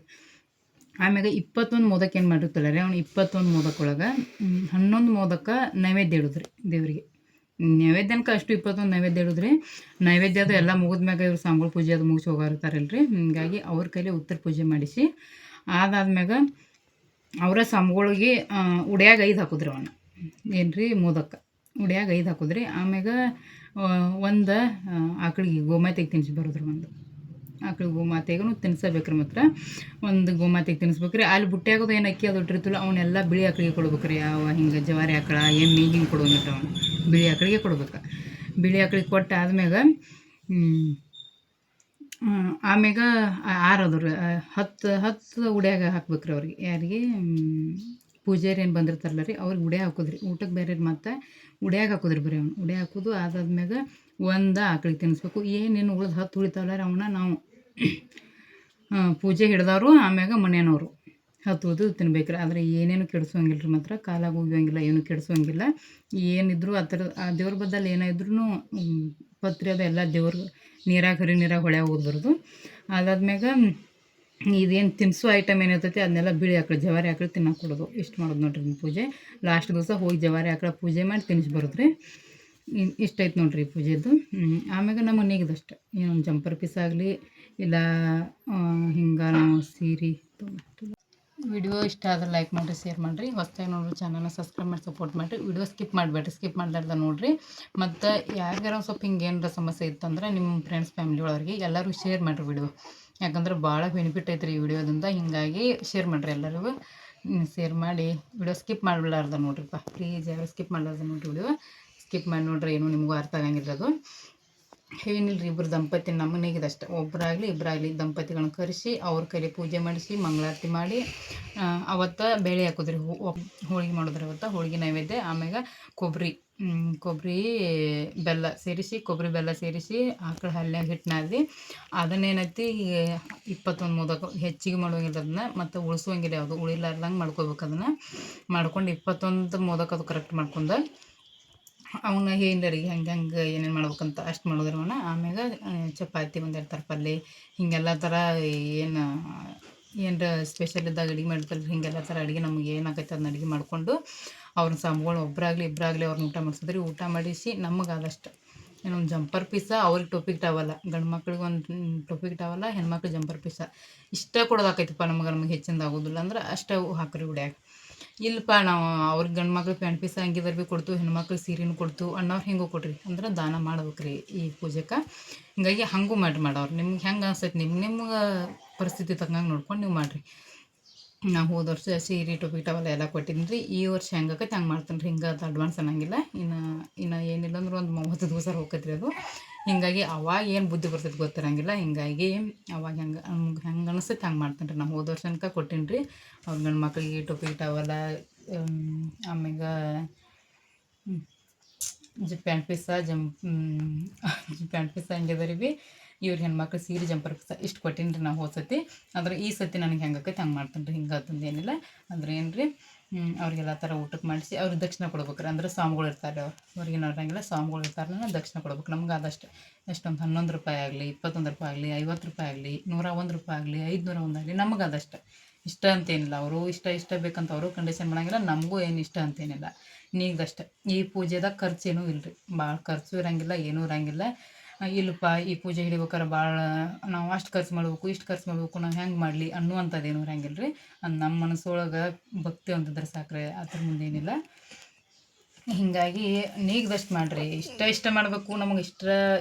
ಆಮ್ಯಾಗ 21 ಮೋದಕ ಏನು ಮಾಡಿರ್ತಿಲ್ಲ ರೀ. ಅವ್ನು 21 ಮೋದಕ ಒಳಗೆ 11 ಮೋದಕ ನೈವೇದ್ಯ ಇಡೋದ್ರಿ ದೇವರಿಗೆ. ನೈವೇದ್ಯನಕ ಅಷ್ಟು 21 ನೈವೇದ್ಯ ಇಡೋದ್ರಿ. ನೈವೇದ್ಯ ಅದು ಎಲ್ಲ ಮುಗಿದ್ಮ್ಯಾಗ ಇವ್ರು ಸ್ವಾಮಿಗಳ ಪೂಜೆ ಅದು ಮುಗಿಸಿ ಹೋಗಿರ್ತಾರಲ್ರಿ. ಹೀಗಾಗಿ ಅವ್ರ ಕೈಲಿ ಉತ್ತರ ಪೂಜೆ ಮಾಡಿಸಿ ಅದಾದ್ಮ್ಯಾಗ ಅವರ ಸ್ವಾಮಿಗಳಿಗೆ ಉಡ್ಯಾಗ 5 ಹಾಕೋದ್ರಿ. ಅವನ್ನ ಏನು ರೀ ಮೋದಕ ಉಡ್ಯಾಗ 5 ಹಾಕೋದ್ರಿ. ಆಮ್ಯಾಗ ಒಂದು ಆಕಳಿಗೆ ಗೋಮಾತೆಗೆ ತಿನ್ನಿಸಿ ಬರೋದ್ರಿ. ಒಂದು ಆಕಳಿಗೆ ಗೋಮಾತೆಗೂ ತಿನ್ನಿಸಬೇಕ್ರಿ. ಮಾತ್ರ ಒಂದು ಗೋಮಾತೆಗೆ ತಿನ್ನಿಸ್ಬೇಕ್ರಿ. ಅಲ್ಲಿ ಬುಟ್ಟ್ಯಾಗೋದು ಏನು ಅಕ್ಕಿ ಅದು ಇಟ್ಟಿರ್ತಿಲ್ಲ ಅವನ್ನೆಲ್ಲ ಬಿಳಿ ಆಕಳಿಗೆ ಕೊಡ್ಬೇಕ್ರಿ. ಯಾವ ಹಿಂಗೆ ಜವಾರಿ ಆಕಳ ಎಮ್ಮೆ ಹಿಂಗೆ ಕೊಡೋಂಗಿಲ್ಲ. ಅವನು ಬಿಳಿ ಆಕಳಿಗೆ ಕೊಡ್ಬೇಕು. ಬಿಳಿ ಆಕಳಿಗೆ ಕೊಟ್ಟು ಆದ್ಮ್ಯಾಗ ಆಮ್ಯಾಗ ಆರೋದು ರೀ. 10 ಉಡ್ಯಾಗ ಹಾಕ್ಬೇಕ್ರಿ ಅವ್ರಿಗೆ. ಯಾರಿಗೆ ಪೂಜಾರಿ ಏನು ಬಂದಿರ್ತಾರಲ್ಲ ರೀ ಅವ್ರಿಗೆ ಉಡ್ಯಾಗ ಹಾಕೋದ್ರಿ. ಊಟಕ್ಕೆ ಬೇರೆ ಮತ್ತು ಉಡ್ಯಾಗ ಹಾಕೋದ್ರಿ. ಬರೀ ಅವ್ನು ಉಡ್ಯಾಗ ಹಾಕೋದು. ಅದಾದ್ಮ್ಯಾಗ ಒಂದು ಆಕಳಿಗೆ ತಿನ್ನಿಸ್ಬೇಕು. ಏನೇನು ಉಳಿದು 10 ಉಳಿತಾವಲ್ಲ ರೀ ಅವನ್ನ ನಾವು ಪೂಜೆ ಹಿಡ್ದವರು ಆಮ್ಯಾಗ ಮನೆಯವರು 10 ಉಳಿದು ತಿನ್ಬೇಕ್ರಿ. ಆದರೆ ಏನೇನು ಕೆಡಿಸೋಂಗಿಲ್ಲ ರೀ. ಮಾತ್ರ ಕಾಲಾಗ ಹೋಗಿವಂಗಿಲ್ಲ, ಏನು ಕೆಡಿಸೋಂಗಿಲ್ಲ. ಏನಿದ್ರು ಆ ಥರ ಆ ದೇವ್ರ ಬದ್ದಲ್ಲಿ ಏನಾದ್ರೂ ಪತ್ರಿ ಅದು ಎಲ್ಲ ದೇವ್ರು ನೀರಾಗ ನೀರಾಗ ಹೊಳೆ ಹೋಗಿ ಬರೋದು. ಅದಾದ್ಮ್ಯಾಗ ಇದೇನು ತಿನ್ನಿಸೋ ಐಟಮ್ ಏನಿರ್ತೈತಿ ಅದನ್ನೆಲ್ಲ ಬಿಳಿ ಆಕಳು ಜವಾರಿ ಆಕಳು ತಿನ್ನಕ್ಕೆ ಕೊಡೋದು. ಇಷ್ಟು ಮಾಡೋದು ನೋಡ್ರಿ ಪೂಜೆ. ಲಾಸ್ಟ್ ದಿವಸ ಹೋಗಿ ಜವಾರಿ ಆಕಳ ಪೂಜೆ ಮಾಡಿ ತಿನ್ನಿಸಿ ಬರೋದು ರೀ. ಇಷ್ಟ ಐತೆ ನೋಡ್ರಿ ಈ ಪೂಜೆದು. ಆಮ್ಯಾಗ ನಮ್ಮ ಮನೆಗಿದಷ್ಟೆ ಏನೊಂದು ಜಂಪರ್ ಪೀಸ್ ಆಗಲಿ ಇಲ್ಲ ಹಿಂಗೆ ನಾವು ಸೀರೆ ವಿಡಿಯೋ ಇಷ್ಟ ಆದ್ರೆ ಲೈಕ್ ಮಾಡಿರಿ, ಶೇರ್ ಮಾಡಿರಿ. ಹೊಸ್ದಾಗಿ ನೋಡ್ರಿ ಚಾನಲ್ನ ಸಬ್ಸ್ಕ್ರೈಬ್ ಮಾಡಿ ಸಪೋರ್ಟ್ ಮಾಡಿರಿ. ವಿಡಿಯೋ ಸ್ಕಿಪ್ ಮಾಡಬೇಡ್ರಿ, ಸ್ಕಿಪ್ ಮಾಡ್ಲಾರ್ದ ನೋಡಿರಿ. ಮತ್ತು ಯಾರಿಗಾರ ಒಂದು ಸ್ವಲ್ಪ ಹಿಂಗೆ ಏನಾರ ಸಮಸ್ಯೆ ಇತ್ತಂದ್ರೆ ನಿಮ್ಮ ಫ್ರೆಂಡ್ಸ್ ಫ್ಯಾಮಿಲಿ ಒಳಗೆ ಎಲ್ಲರಿಗೂ ಶೇರ್ ಮಾಡಿರಿ ವಿಡಿಯೋ. ಯಾಕಂದ್ರೆ ಭಾಳ ಬೆನಿಫಿಟ್ ಐತ್ರಿ ಈ ವಿಡಿಯೋದಿಂದ. ಹೀಗಾಗಿ ಶೇರ್ ಮಾಡಿರಿ ಎಲ್ಲರಿಗೂ. ಶೇರ್ ಮಾಡಿ ವಿಡಿಯೋ ಸ್ಕಿಪ್ ಮಾಡಲಾರ್ದ ನೋಡ್ರಿಪ್ಪ, ಪ್ಲೀಸ್ ಯಾರು ಸ್ಕಿಪ್ ಮಾಡಲಾರ್ದ ನೋಡಿರಿ. ವಿಡಿಯೋ ಸ್ಕಿಪ್ ಮಾಡಿ ನೋಡ್ರಿ, ಏನೂ ನಿಮಗೂ ಅರ್ಥ ಆಗಂಗಿಲ್ಲ ಅದು. ಏನಿಲ್ಲರಿ, ಇಬ್ಬರು ದಂಪತಿ ನಮ್ಮನೆಗಿದಷ್ಟೆ, ಒಬ್ಬರಾಗಲಿ ಇಬ್ಬರಾಗಲಿ ದಂಪತಿಗಳನ್ನ ಕರೆಸಿ ಅವ್ರ ಕೈಲಿ ಪೂಜೆ ಮಾಡಿಸಿ ಮಂಗಳಾರತಿ ಮಾಡಿ ಅವತ್ತು ಬೇಳೆ ಹಾಕೋದ್ರಿ. ಹೋಳಿಗೆ ಮಾಡಿದ್ರೆ ಅವತ್ತು ಹೋಳಿಗೆ ನೈವೇದ್ಯ. ಆಮ್ಯಾಗ ಕೊಬ್ಬರಿ ಬೆಲ್ಲ ಸೇರಿಸಿ ಆಕಳ ಹಾಲಿನಾಗ ಹಿಟ್ಟು ನಾದಿ ಅದನ್ನೇನೈತಿ 21 ಮೋದಕ ಹೆಚ್ಚಿಗೆ ಮಾಡುವಂಗಿಲ್ಲ ಅದನ್ನ, ಮತ್ತು ಉಳಿಸುವಂಗಿಲ್ಲ, ಯಾವುದು ಉಳಿಲಾರ್ದಂಗೆ ಮಾಡ್ಕೋಬೇಕು. ಅದನ್ನು ಮಾಡ್ಕೊಂಡು 21 ಮೋದಕ ಅದು ಕರೆಕ್ಟ್ ಮಾಡ್ಕೊಂಡು ಅವನ್ನ ಏನ್ರಿ ಹೆಂಗೆ ಏನೇನು ಮಾಡ್ಬೇಕಂತ ಅಷ್ಟು ಮಾಡಿದ್ರು ಅವನ್ನ. ಆಮ್ಯಾಗ ಚಪಾತಿ ಒಂದೆರಡು ಥರ ಪಲ್ಯ ಹಿಂಗೆಲ್ಲ ಥರ ಏನರ ಸ್ಪೆಷಲ್ ಇದ್ದಾಗ ಅಡುಗೆ ಮಾಡಿರ್ತಾರೆ. ಹಿಂಗೆಲ್ಲ ಥರ ಅಡುಗೆ ನಮ್ಗೆ ಏನಾಗೈತೆ ಅದನ್ನ ಅಡುಗೆ ಮಾಡಿಕೊಂಡು ಅವ್ರನ್ನ ಸಾಮ್ಗಳು ಒಬ್ಬರಾಗಲಿ ಇಬ್ಬರಾಗಲಿ ಅವ್ರನ್ನ ಊಟ ಮಾಡಿಸಿದ್ರಿ. ಊಟ ಮಾಡಿಸಿ ನಮಗೆ ಆದಷ್ಟು ಏನೊಂದು ಜಂಪರ್ ಪೀಸ, ಅವ್ರಿಗೆ ಟೊಪಿಗೆ ಟಾವಲ್ಲ, ಗಂಡು ಮಕ್ಳಿಗೆ ಒಂದು ಟೊಪಿಗೆ ಟಾವಲ್ಲ, ಹೆಣ್ಮಕ್ಳು ಜಂಪರ್ ಪೀಸ ಇಷ್ಟ ಕೊಡೋದಾಕೈತಪ್ಪ. ನಮಗೆ ಹೆಚ್ಚಿಂದ ಆಗೋದಿಲ್ಲ ಅಂದ್ರೆ ಅಷ್ಟು ಹಾಕ್ರಿ ಉಡ್ಯಾಗ. ಇಲ್ಲಪ್ಪ ನಾವು ಅವ್ರಿಗೆ ಗಂಡು ಮಕ್ಳಿಗೆ ಪ್ಯಾಂಟ್ ಪೀಸ ಹಂಗಿದ್ರೆ ಭೀ ಕೊಡ್ತು, ಹೆಣ್ಮಕ್ಳಿಗೆ ಸೀರೆನೂ ಕೊಡ್ತು, ಅಣ್ಣವ್ರು ಹಿಂಗೂ ಕೊಡ್ರಿ ಅಂದ್ರೆ ದಾನ ಮಾಡ್ಬೇಕ್ರಿ ಈ ಪೂಜೆಗೆ. ಹಿಂಗಾಗಿ ಹಂಗೂ ಮಾಡೋರು ನಿಮ್ಗೆ ಹೆಂಗೆ ಅನ್ಸೈತೆ ನಿಮ್ಗೆ ಪರಿಸ್ಥಿತಿ ತಕ್ಕಂಗೆ ನೋಡ್ಕೊಂಡು ನೀವು ಮಾಡಿರಿ. ನಾವು ಹೋದ ವರ್ಷ ಸೀರೆ ಟೊಪಿಗೆ ಟವಲ್ಲ ಎಲ್ಲ ಕೊಟ್ಟಿದ್ದೀನಿ ರೀ. ಈ ವರ್ಷ ಹೆಂಗಾಕೈತೆ ಹಂಗೆ ಮಾಡ್ತೀನಿ ರೀ. ಹಿಂಗೆ ಅದು ಅಡ್ವಾನ್ಸ್ ಅನ್ನಂಗಿಲ್ಲ. ಇನ್ನು ಏನಿಲ್ಲ ಅಂದ್ರೆ ಒಂದು 30 ದಿವಸ ಹೋಗ್ತೈತೆ ರೀ ಅದು. ಹಿಂಗಾಗಿ ಅವಾಗ ಏನು ಬುದ್ಧಿ ಬರ್ತೈತೆ ಗೊತ್ತಿರಂಗಿಲ್ಲ. ಹಿಂಗಾಗಿ ಅವಾಗ ಹೆಂಗೆ ಅನಿಸ್ತೈತೆ ಹಂಗೆ ಮಾಡ್ತೀನಿ ರೀ. ನಾವು ಹೋದ ವರ್ಷ ತನಕ ಕೊಟ್ಟೀನಿ ರೀ ಅವ್ರ ಗಂಡು ಮಕ್ಳಿಗೆ ಟೊಪಿಗೆ ಟಾವಲ್ಲ, ಆಮ್ಯಾಗ ಪ್ಯಾಂಟ್ ಪೀಸ ಪ್ಯಾಂಟ್ ಪೀಸ ಹಂಗಿದಾರೆ ಭೀ. ಇವ್ರ ಹೆಣ್ಮಕ್ಳು ಸೀರೆ ಜಂಪರ್ ಪೀಸ ಇಷ್ಟು ಕೊಟ್ಟೀನಿ ರೀ ನಾವು ಹೋದ ಸತಿ. ಅಂದ್ರೆ ಈ ಸತಿ ನನಗೆ ಹೆಂಗಾಕೈತೆ ಹಂಗೆ ಮಾಡ್ತೀನಿ ರೀ. ಹಿಂಗೆ ಅಂತಂದು ಏನಿಲ್ಲ. ಅಂದ್ರೆ ಏನು ರೀ, ಅವ್ರಿಗೆಲ್ಲ ಥರ ಊಟಕ್ಕೆ ಮಾಡಿಸಿ ಅವ್ರಿಗೆ ದಕ್ಷಿಣ ಕೊಡ್ಬೇಕ್ರಿ. ಅಂದ್ರೆ ಸ್ವಾಮಿಗಳು ಇರ್ತಾರೆ, ಅವ್ರಿಗೆ ನೋಡಂಗಿಲ್ಲ, ಸ್ವಾಮಿಗಳು ಇರ್ತಾರಲ್ಲ ದಕ್ಷಿಣ ಕೊಡ್ಬೇಕು. ನಮ್ಗೆ ಆದಷ್ಟು ಎಷ್ಟೊಂದು 11 ರೂಪಾಯಿ ಆಗಲಿ, 21 ರೂಪಾಯಿ ಆಗಲಿ, 50 ರೂಪಾಯಿ ಆಗಲಿ, 101 ರೂಪಾಯಿ ಆಗಲಿ, 501 ಆಗಲಿ, ನಮಗೆ ಆದಷ್ಟು ಇಷ್ಟ ಅಂತೇನಿಲ್ಲ. ಅವರು ಇಷ್ಟ ಬೇಕಂತ ಅವರು ಕಂಡೀಷನ್ ಮಾಡಂಗಿಲ್ಲ, ನಮಗೂ ಏನು ಇಷ್ಟ ಅಂತೇನಿಲ್ಲ. ನೀಗ್ದಷ್ಟೆ. ಈ ಪೂಜೆದಾಗ ಖರ್ಚೇನೂ ಇಲ್ಲರಿ, ಭಾಳ ಖರ್ಚು ಇರೋಂಗಿಲ್ಲ, ಏನೂ ಇರೋಂಗಿಲ್ಲ. ಇಲ್ಲಪ್ಪ ಈ ಪೂಜೆ ಹಿಡಿಬೇಕಾರೆ ಭಾಳ ನಾವು ಅಷ್ಟು ಖರ್ಚು ಮಾಡ್ಬೇಕು, ಇಷ್ಟು ಖರ್ಚು ಮಾಡ್ಬೇಕು, ನಾವು ಹೆಂಗೆ ಮಾಡಲಿ ಅನ್ನುವಂಥದ್ದೇನು ಇರೋಂಗಿಲ್ಲ ರೀ. ಅದು ನಮ್ಮ ಮನಸ್ಸೊಳಗೆ ಭಕ್ತಿ ಅಂತಂದ್ರೆ ಸಾಕ್ರೆ, ಅದ್ರ ಮುಂದೇನಿಲ್ಲ. ಹೀಗಾಗಿ ನೀಗ್ದಷ್ಟು ಮಾಡಿರಿ. ಇಷ್ಟ ಮಾಡಬೇಕು, ನಮಗೆ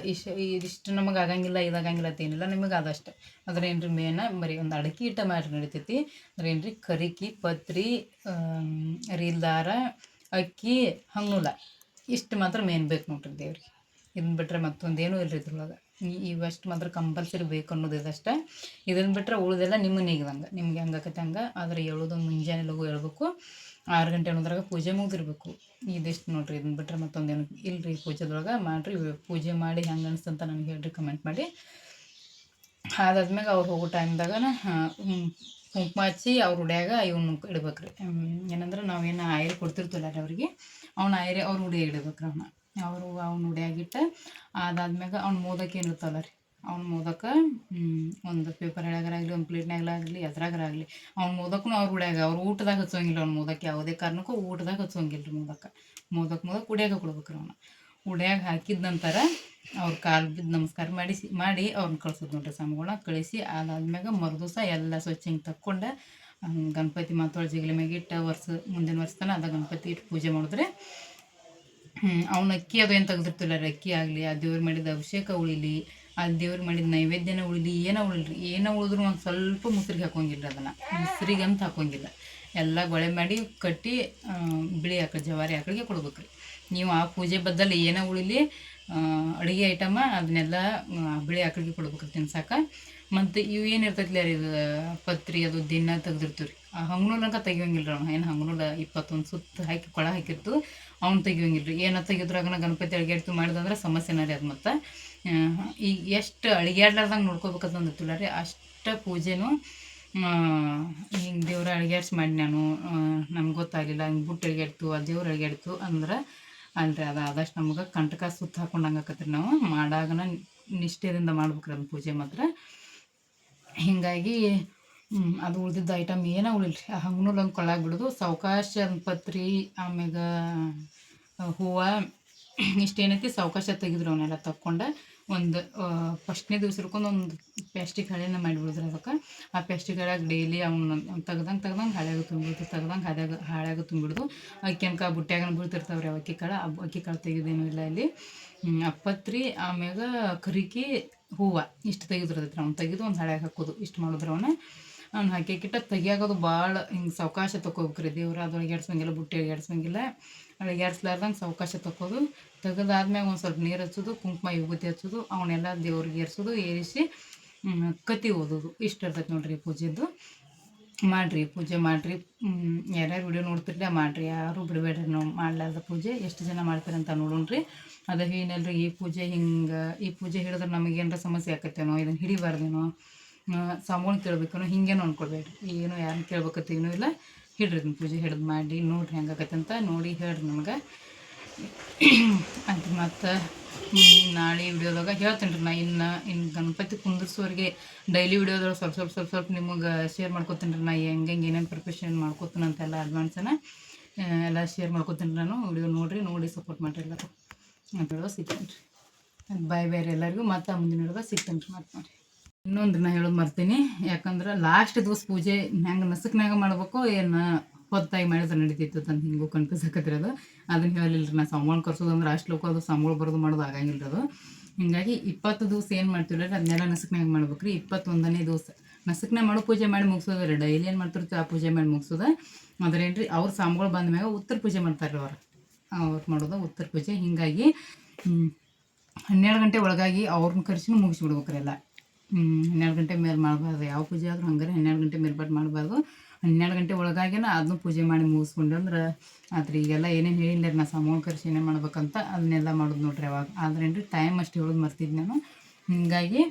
ಇದಿಷ್ಟು ನಮಗೆ ಆಗಂಗಿಲ್ಲ, ಇದಾಗಂಗಿಲ್ಲ ಅಂತೇನಿಲ್ಲ. ನಿಮಗೆ ಅದಷ್ಟು ಅದ್ರ ಏನು ರೀ ಮೇನ ಬರೀ ಒಂದು ಅಡಿಕೆ ಇಟ್ಟ ಮಾಡಿರಿ ನಡಿತೈತಿ. ಅಂದ್ರೆ ಏನು ರೀ, ಕರಿಕಿ, ಪತ್ರಿ, ರೀಲ್ದಾರ, ಅಕ್ಕಿ, ಹಂಗೂಲ ಇಷ್ಟು ಮಾತ್ರ ಮೇನ್ ಬೇಕು ನೋಡ್ರಿ ದೇವ್ರಿಗೆ. ಇದನ್ನ ಬಿಟ್ಟರೆ ಮತ್ತೊಂದೇನೂ ಇಲ್ಲರಿ ಇದ್ರೊಳಗೆ. ಇವಷ್ಟು ಮಾತ್ರ ಕಂಪಲ್ಸರಿ ಬೇಕು ಅನ್ನೋದು ಇದಷ್ಟೇ. ಇದನ್ನು ಬಿಟ್ಟರೆ ಉಳಿದೆಲ್ಲ ನಿಮ್ಮ ನೀಗ್ದಂಗೆ, ನಿಮ್ಗೆ ಹೆಂಗಾಕೈತೆ ಹಂಗೆ. ಆದರೆ ಹೇಳೋದು ಮುಂಜಾನೆ ಲಘು ಹೇಳ್ಬೇಕು, 6 ಗಂಟೆ ಅನ್ನೋದ್ರಾಗ ಪೂಜೆ ಮುಗಿದಿರ್ಬೇಕು. ಇದಿಷ್ಟು ನೋಡ್ರಿ. ಇದನ್ನ ಬಿಟ್ಟರೆ ಮತ್ತೊಂದೇನು ಇಲ್ಲರಿ ಪೂಜೆದೊಳಗೆ. ಮಾಡಿರಿ, ಪೂಜೆ ಮಾಡಿ ಹೆಂಗೆ ಅನಿಸ್ತಂತ ನನಗೆ ಹೇಳ್ರಿ, ಕಮೆಂಟ್ ಮಾಡಿ. ಅದಾದ್ಮೇಲೆ ಅವ್ರು ಹೋಗೋ ಟೈಮ್ದಾಗ ಕುಂಕುಮ ಹಚ್ಚಿ ಅವ್ರ ಉಡ್ಯಾಗ ಇವನು ಇಡ್ಬೇಕ್ರಿ. ಏನಂದ್ರೆ ನಾವೇನು ಆಯ್ರಿ ಕೊಡ್ತಿರ್ತಿಲ್ಲ ರೀ ಅವ್ರಿಗೆ, ಅವ್ರ ಉಡಿಯಾಗ ಇಡ್ಬೇಕ್ರಿ. ಅವ್ನ ಉಡಿಯಾಗಿಟ್ಟು ಅದಾದ್ಮ್ಯಾಗ ಅವ್ನ ಮೋದಕ ಏನಿರ್ತಲ್ಲ ರೀ, ಅವ್ನ ಮೋದಕ ಒಂದು ಪೇಪರ್ ಎಳಗರಾಗಲಿ, ಒಂದು ಪ್ಲೇಟ್ನಾಗಲಾಗಲಿ, ಎದ್ರಾಗರಾಗಲಿ ಅವ್ನ ಮೋದಕ್ಕೂ ಅವ್ರ ಉಡ್ಯಾಗ, ಅವ್ರು ಊಟದಾಗ ಹಚ್ಚೋಂಗಿಲ್ಲ. ಅವ್ನ ಮೋದಕ ಯಾವುದೇ ಕಾರಣಕ್ಕೂ ಊಟದಾಗ ಹಚ್ಚೋಂಗಿಲ್ಲ ರೀ. ಮೋದಕ ಉಡ್ಯಾಗ ಕೊಡ್ಬೇಕ್ರಿ. ಅವನ್ನ ಉಡ್ಯಾಗ ಹಾಕಿದ ನಂತರ ಅವ್ರ ಕಾಲು ಬಿದ್ದು ನಮಸ್ಕಾರ ಮಾಡಿ ಅವ್ರನ್ನ ಕಳ್ಸೋದು ನೋಡ್ರಿ. ಸ್ವಾಮಿಗಳನ್ನ ಕಳಿಸಿ ಅದಾದ್ಮ್ಯಾಗ ಮರುದಿವಸ ಎಲ್ಲ ಸ್ವಚ್ಛ ಹಿಂಗೆ ತಕ್ಕೊಂಡು ಗಣಪತಿ ಮಾತೊಳಗೆ ಜಿಗಲಿ ಮ್ಯಾಗ ಇಟ್ಟು ಮುಂದಿನ ವರ್ಷ ತನಕ ಅದ ಗಣಪತಿ ಇಟ್ಟು ಪೂಜೆ ಮಾಡಿದ್ರೆ ಅವ್ನ ಅಕ್ಕಿ ಅದು ಏನು ತೆಗ್ದಿರ್ತಿಲ್ಲ ರೀ. ಅಕ್ಕಿ ಆಗಲಿ, ಆ ದೇವ್ರಿಗೆ ಮಾಡಿದ ಅಭಿಷೇಕ ಉಳಿಲಿ, ಆ ದೇವ್ರಿಗೆ ಮಾಡಿದ ನೈವೇದ್ಯನ ಉಳಿಲಿ, ಏನೋ ಉಳಿಲ್ರಿ. ಏನೋ ಉಳಿದ್ರು ಒಂದು ಸ್ವಲ್ಪ ಮುಸ್ರಿಗೆ ಹಾಕೋಂಗಿಲ್ಲ ರೀ. ಅದನ್ನು ಮುಸ್ರಿಗೆ ಅಂತ ಹಾಕೋಂಗಿಲ್ಲ. ಎಲ್ಲ ಗೊಳೆ ಮಾಡಿ ಕಟ್ಟಿ ಬಿಳಿ ಆಕಳು, ಜವಾರಿ ಆಕಳಿಗೆ ಕೊಡ್ಬೇಕ್ರಿ. ನೀವು ಆ ಪೂಜೆ ಬದ್ದಲ್ಲಿ ಏನೋ ಉಳಿಲಿ ಅಡುಗೆ ಐಟಮ ಅದನ್ನೆಲ್ಲ ಬಿಳಿ ಆಕಳಿಗೆ ಕೊಡ್ಬೇಕ್ರಿ ತಿನ್ಸಕ್ಕೆ. ಮತ್ತು ಇವು ಏನು ಇರ್ತೈತಿಲ್ಲ ರೀ, ಇದು ಪತ್ರಿ ಅದು ದಿನ ತೆಗ್ದಿರ್ತೀವಿ ರೀ. ಆ ಹಂಗನೂಲಂಕ ತೆಗಿಯೋಂಗಿಲ್ಲ ರೀ. ಏನು ಹಂಗನೂಲ 21 ಸುತ್ತು ಹಾಕಿ ಕೊಳ ಹಾಕಿರ್ತು, ಅವ್ನು ತೆಗಿಯೋಂಗಿಲ್ಲ ರೀ. ಏನೋ ತೆಗಿದ್ರಾಗನ ಗಣಪತಿ ಅಳಿಗಾಡ್ತು ಮಾಡಿದಂದ್ರೆ ಸಮಸ್ಯೆನ ರೀ ಅದು. ಮತ್ತು ಈಗ ಎಷ್ಟು ಅಳಿಗಾಡ್ಲಾರ್ದಂಗೆ ನೋಡ್ಕೋಬೇಕಂತಂದಿರ್ತಿಲ್ಲ ರೀ, ಅಷ್ಟು ಪೂಜೆನೂ ಹಿಂಗೆ ದೇವ್ರ ಅಳಿಗಾಡ್ಸಿ ಮಾಡಿ ನಾನು ನಮ್ಗೆ ಗೊತ್ತಾಗಲಿಲ್ಲ, ಹಿಂಗೆ ಬುಟ್ಟು ಅಳಿಗಾಡ್ತು, ಆ ದೇವ್ರು ಅಳಿಗಾಡ್ತು ಅಂದ್ರೆ ಅಲ್ರಿ ಅದು ಆದಷ್ಟು ನಮ್ಗೆ ಕಂಟಕ ಸುತ್ತ ಹಾಕೊಂಡಂಗೆ ಆಕತ್ರಿ. ನಾವು ಮಾಡಾಗನ ನಿಷ್ಠೆಯಿಂದ ಮಾಡ್ಬೇಕ್ರಿ ಅದನ್ನ ಪೂಜೆ ಮಾತ್ರ. ಹೀಗಾಗಿ ಅದು ಉಳಿದಿದ್ದ ಐಟಮ್ ಏನೋ ಉಳಿಲ್ರಿ. ಆ ಹಂಗನೂಲ್ ಒಂದು ಕೊಳ್ಳಾಗ ಬಿಡೋದು, ಸಾವಕಾಶ ಪತ್ರಿ ಆಮ್ಯಾಗ ಹೂವು ಇಷ್ಟೇನೈತಿ ಸಾವಕಾಶ ತೆಗೆದ್ರು ಅವನ್ನೆಲ್ಲ ತಕ್ಕೊಂಡು ಒಂದು ಫಸ್ಟ್ನೇ ದಿವ್ಸ ಹಿಡ್ಕೊಂಡು ಒಂದು ಪ್ಲಾಸ್ಟಿಕ್ ಹಳೆನ ಮಾಡಿಬಿಡಿದ್ರೆ ಅದಕ್ಕೆ ಆ ಪ್ಲಾಸ್ಟಿಕ್ ಹಳ್ಯಾಗ ಡೈಲಿ ಅವ್ನು ತೆಗ್ದಂಗೆ ಹಳ್ಯಾಗ ತುಂಬಿಡ್ತು ಹಾಳ್ಯಾಗ ತುಂಬಿಡ್ದು ಅಕ್ಕಿ ಬುಟ್ಟ್ಯಾಗ ಬೀಳ್ತಿರ್ತಾವೆ ರೀ ಅಕ್ಕಿ ಕಾಳು ಅಕ್ಕಿ ಕಾಳು ತೆಗೆದೇನೂ ಇಲ್ಲ ಇಲ್ಲಿ ಅಪ್ಪತ್ರಿ ಆಮ್ಯಾಗ ಕರಿಕಿ ಹೂವು ಇಷ್ಟು ತೆಗೆದಿರ್ತೈತೆ ಅವ್ನು ತೆಗೆದು ಒಂದು ಹಳ್ಯಾಗ ಹಾಕೋದು ಇಷ್ಟು ಮಾಡಿದ್ರೆ ಅವ್ನು ಹಾಕಿಕ್ಕಿಟ್ಟ ತೆಗಿಯಾಗೋದು ಭಾಳ ಹಿಂಗೆ ಸಾವಕಾಶ ತೊಗೋಬೇಕ್ರಿ ದೇವ್ರು ಅದು ಅಳಿಗಾಡ್ಸಂಗಿಲ್ಲ ಬುಟ್ಟಿ ಅಳಿಗಾಡ್ಸಂಗಿಲ್ಲ ಅಳಿಗಾಡ್ಸ್ಲಾರ್ದಂಗೆ ಸಾವಕಾಶ ತೊಗೋದು ತೆಗೆದಾದ್ಮ್ಯಾಗ ಒಂದು ಸ್ವಲ್ಪ ನೀರು ಹಚ್ಚೋದು ಕುಂಕುಮ ವಿಭೂತಿ ಹಚ್ಚೋದು ಅವನ್ನೆಲ್ಲ ದೇವ್ರಿಗೆ ಏರಿಸೋದು ಏರಿಸಿ ಕತ್ತಿ ಓದೋದು ಇಷ್ಟು ಇರ್ತೈತೆ ನೋಡ್ರಿ ಪೂಜೆದ್ದು ಮಾಡಿರಿ ಪೂಜೆ ಮಾಡಿರಿ ಯಾರ್ಯಾರು ವಿಡಿಯೋ ನೋಡ್ತಿರ್ಲಿ ಮಾಡಿರಿ ಯಾರು ಬಿಡಬೇಡ್ರಿ ನಾವು ಮಾಡ್ಲಾರ್ದ ಪೂಜೆ ಎಷ್ಟು ಜನ ಮಾಡ್ತೀರಂತ ನೋಡೋಣ್ರಿ ಅದು ಏನಲ್ರಿ ಈ ಪೂಜೆ ಹಿಡಿದ್ರೆ ನಮಗೇನಾರ ಸಮಸ್ಯೆ ಆಕತ್ತೇನೋ ಇದನ್ನು ಹಿಡಿಬಾರ್ದೇನೋ ಸಾಮೂನ್ ಕೇಳ್ಬೇಕನೋ ಹಿಂಗೇನೋ ಅಂದ್ಕೊಳ್ಬೇಡ್ರಿ ಏನೋ ಯಾರನ್ನ ಕೇಳ್ಬೇಕತ್ತ ಏನೂ ಇಲ್ಲ ಹಿಡ್ರಿ ಇದನ್ನ ಪೂಜೆ ಹಿಡಿದು ಮಾಡಿ ನೋಡ್ರಿ ಹೆಂಗಾಗತ್ತಂತ ನೋಡಿ ಹೇಳ್ರಿ ನಮ್ಗೆ ಅದು ಮತ್ತು ನಾಳೆ ವಿಡಿಯೋದಾಗ ಹೇಳ್ತೇನೆ ರೀ ನಾ ಇನ್ನು ಗಣಪತಿ ಕುಂದರ್ಸೋರಿಗೆ ಡೈಲಿ ವಿಡಿಯೋದೊಳಗೆ ಸ್ವಲ್ಪ ನಿಮಗೆ ಶೇರ್ ಮಾಡ್ಕೊತೀನಿ ರೀ ನಾ ಹೆಂಗೆ ಏನೇನು ಪ್ರಿಪ್ರೇಷನ್ ಮಾಡ್ಕೊತೀನಿ ಅಂತೆಲ್ಲ ಅಡ್ವಾನ್ಸನ್ನು ಎಲ್ಲ ಶೇರ್ ಮಾಡ್ಕೊತೀನಿ ನಾನು ವಿಡಿಯೋ ನೋಡಿ ಸಪೋರ್ಟ್ ಮಾಡಿರಿ ಎಲ್ಲರೂ ಅಂತ ಹೇಳೋ ಸಿಗ್ತೇನೆ ರೀ ಬಾಯ್ ಬೇರೆ ಎಲ್ಲರಿಗೂ ಮತ್ತು ಮುಂದಿನ ವಿಡಿಯೋದಾಗ ಸಿಗ್ತೇನೆ ರೀ ಮತ್ತೆ ನೋಡಿ ಇನ್ನೊಂದು ನಾ ಹೇಳೋದು ಮರ್ತೀನಿ ಯಾಕಂದ್ರೆ ಲಾಸ್ಟ್ ದಿವಸ ಪೂಜೆ ಹೆಂಗೆ ನಸಕ್ನಾಗ ಮಾಡ್ಬೇಕು ಏನು ಹೊತ್ತಾಗಿ ಮಾಡಿದ್ರೆ ನಡೀತಿತ್ತು ಅಂತ ಹಿಂಗೂ ಕನ್ಫ್ಯೂಸ್ ಆಕತ್ತಿರೋದು ಅದನ್ನು ಹೇಳಿಲ್ಲ ರೀ ನಾ ಸಾಮಾನು ಕರ್ಸೋದು ಅಂದ್ರೆ ಅಷ್ಟು ಲೋಕ ಅದು ಸಾಂಬಳು ಬರೋದು ಮಾಡೋದು ಆಗಂಗಿಲ್ಲ ಅದು ಹೀಗಾಗಿ 20 ದಿವಸ ಏನು ಮಾಡ್ತೀವಿ ರೀ ಅದನ್ನೆಲ್ಲ ನಸಕ್ನಾಗ ಮಾಡ್ಬೇಕು ರೀ 21ನೇ ದಿವಸ ನಸಕ್ನಾಗ ಮಾಡೋ ಪೂಜೆ ಮಾಡಿ ಮುಗಿಸೋದು ರೀ ಡೈಲಿ ಏನು ಮಾಡ್ತಿರ್ತೀವಿ ಆ ಪೂಜೆ ಮಾಡಿ ಮುಗಿಸೋದು ಅದ್ರೇನು ರೀ ಅವ್ರ ಸಾಂಬಳು ಬಂದ ಮ್ಯಾಗ ಉತ್ತರ ಪೂಜೆ ಮಾಡ್ತಾರೆ ರೀ ಅವ್ರು ಮಾಡೋದು ಉತ್ತರ ಪೂಜೆ ಹೀಗಾಗಿ 12 ಗಂಟೆ ಒಳಗಾಗಿ ಅವ್ರನ್ನ ಕರ್ಸಿನೂ ಮುಗಿಸ್ಬಿಡ್ಬೇಕು ರೀ ಎಲ್ಲ 12 ಗಂಟೆ ಮೇಲೆ ಮಾಡಬಾರ್ದು ಯಾವ ಪೂಜೆ ಆದರೂ ಹಂಗಾರೆ 12 ಗಂಟೆ ಮೇಲ್ಪಟ್ಟು ಮಾಡಬಾರ್ದು 12 ಗಂಟೆ ಒಳಗಾಗಿನ ಅದನ್ನು ಪೂಜೆ ಮಾಡಿ ಮುಗಿಸ್ಕೊಂಡ್ರೆ ಆದ್ರೆ ಈಗೆಲ್ಲ ಏನೇನು ಹೇಳಿಲ್ಲ ನಾ ಸಾಮೂನ್ ಕರ್ಸಿ ಏನೇ ಮಾಡ್ಬೇಕಂತ ಅದನ್ನೆಲ್ಲ ಮಾಡೋದು ನೋಡ್ರಿ ಅವಾಗ ಆದ್ರೇನು ರೀ ಟೈಮ್ ಅಷ್ಟು ಹೇಳೋದು ಮರ್ತಿದ್ದು ನಾನು ಹೀಗಾಗಿ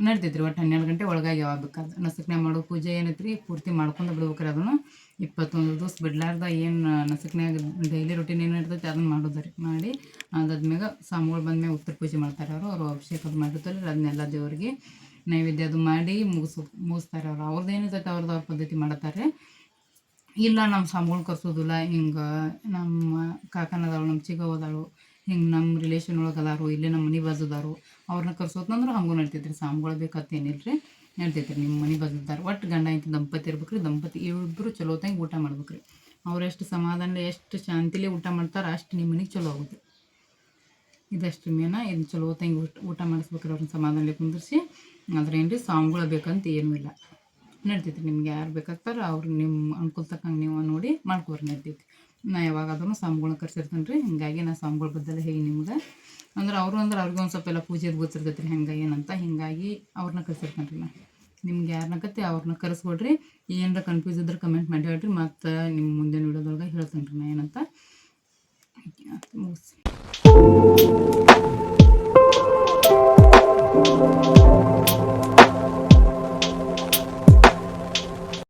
ನಡ್ತೈತ್ರಿ ಒಟ್ಟು 12 ಗಂಟೆ ಒಳಗಾಗಿ ಯಾವಾಗ ಬೇಕಾದ್ರೆ ನಸಕ್ನಾಗ ಮಾಡೋ ಪೂಜೆ ಏನೈತೆ ರೀ ಪೂರ್ತಿ ಮಾಡ್ಕೊಂಡು ಬಿಡ್ಬೇಕ್ರಿ ಅದನ್ನು 21 ದಿವಸ ಬಿಡ್ಲಾರ್ದ ಏನು ನಸಕ್ನಾಗ ಡೈಲಿ ರೊಟೀನ್ ಏನು ಇರ್ತೈತೆ ಅದನ್ನು ಮಾಡೋದು ರೀ ಮಾಡಿ ಅದಾದ್ಮ್ಯಾಗ ಸಾಮೂಗಳು ಬಂದ್ಮ್ಯಾಗ ಉತ್ತರ ಪೂಜೆ ಮಾಡ್ತಾರೆ ಅವರು ಅಭಿಷೇಕ ಅದು ಮಾಡಿರ್ತಾರೆ ಅದನ್ನೆಲ್ಲ ದೇವರಿಗೆ ನೈವೇದ್ಯ ಅದು ಮಾಡಿ ಮುಗಿಸ್ತಾರೆ ಅವ್ರದ್ದು ಏನಿರ್ತೈತೆ ಅವ್ರ ಪದ್ಧತಿ ಮಾಡತ್ತಾರೆ ಇಲ್ಲ ನಮ್ಮ ಸಾಮೂಗಳು ಕರ್ಸೋದಿಲ್ಲ ಹಿಂಗೆ ನಮ್ಮ ಕಾಕನದಾಳು ನಮ್ಮ ಚಿಗವದಾಳು ಹಿಂಗೆ ನಮ್ಮ ರಿಲೇಷನ್ ಒಳಗೆ ಅದಾರು ಇಲ್ಲೇ ನಮ್ಮ ಮನೆ ಬಾಜುದಾರು ಅವ್ರನ್ನ ಕರ್ಸೋದಂದ್ರೆ ಹಂಗೂ ನಡ್ತೈತೆ ರೀ ಸಾಮೂಗಳು ಬೇಕತ್ತೇನಿಲ್ಲ ರೀ ನಡ್ತೈತೆ ರೀ ನಿಮ್ಮ ಮನೆ ಬಾಜುದಾರು ಒಟ್ಟು ಗಂಡ ಐತಿ ದಂಪತಿ ಇರ್ಬೇಕು ರೀ ದಂಪತಿ ಇಬ್ಬರು ಚಲೋತ್ತಂಗೆ ಊಟ ಮಾಡ್ಬೇಕು ರೀ ಅವ್ರು ಎಷ್ಟು ಸಮಾಧಾನ ಎಷ್ಟು ಶಾಂತಿಲೇ ಊಟ ಮಾಡ್ತಾರೆ ಅಷ್ಟು ನಿಮ್ಮ ಮನೆಗೆ ಚಲೋ ಆಗುತ್ತೆ ಇದಷ್ಟು ಮೇನ ಇದು ಚಲೋತ್ತಂಗೆ ಊಟ ಮಾಡಿಸ್ಬೇಕ್ರಿ ಅವ್ರನ್ನ ಸಮಾಧಾನಲೆ ಕುಂದಿರ್ಸಿ ಅದ್ರೇನು ರೀ ಸಾಂಬಳ ಬೇಕಂತ ಏನೂ ಇಲ್ಲ ನಡ್ತೈತಿ ನಿಮ್ಗೆ ಯಾರು ಬೇಕಾಗ್ತಾರೋ ಅವ್ರು ನಿಮ್ಮ ಅನುಕೂಲ ತಕ್ಕಂಗೆ ನೀವು ನೋಡಿ ಮಾಡ್ಕೋರಿ ನಡ್ತೈತಿ ನಾ ಯಾವಾಗಾದ್ರೂ ಸಾಂಬಳನ್ನ ಕರ್ಸಿರ್ತೇನೆ ರೀ ಹೀಗಾಗಿ ನಾ ಸಾಂಬಳ ಬದ್ದಲ್ಲ ಹೇಗೆ ನಿಮ್ಗೆ ಅಂದ್ರೆ ಅವ್ರಿಗೆ ಒಂದು ಸ್ವಲ್ಪ ಎಲ್ಲ ಪೂಜೆದು ಗೊತ್ತಿರ್ತೈತೆ ರೀ ಹೆಂಗೆ ಏನಂತ ಹೀಗಾಗಿ ಅವ್ರನ್ನ ಕರ್ಸಿರ್ತೇನೆ ರೀ ನಾ ನಿಮ್ಗೆ ಯಾರನ್ನಕತ್ತೆ ಅವ್ರನ್ನ ಕರೆಸ್ಕೊಡ್ರಿ ಏನಾರ ಕನ್ಫ್ಯೂಸ್ ಇದ್ರೆ ಕಮೆಂಟ್ ಮಾಡಿ ಹೇಳ್ರಿ ಮತ್ತು ನಿಮ್ಮ ಮುಂದಿನ ವಿಡಿಯೋದೊಳಗೆ ಹೇಳ್ತೇನೆ ರೀ ನಾ ಏನಂತ ಮುಗಿಸಿ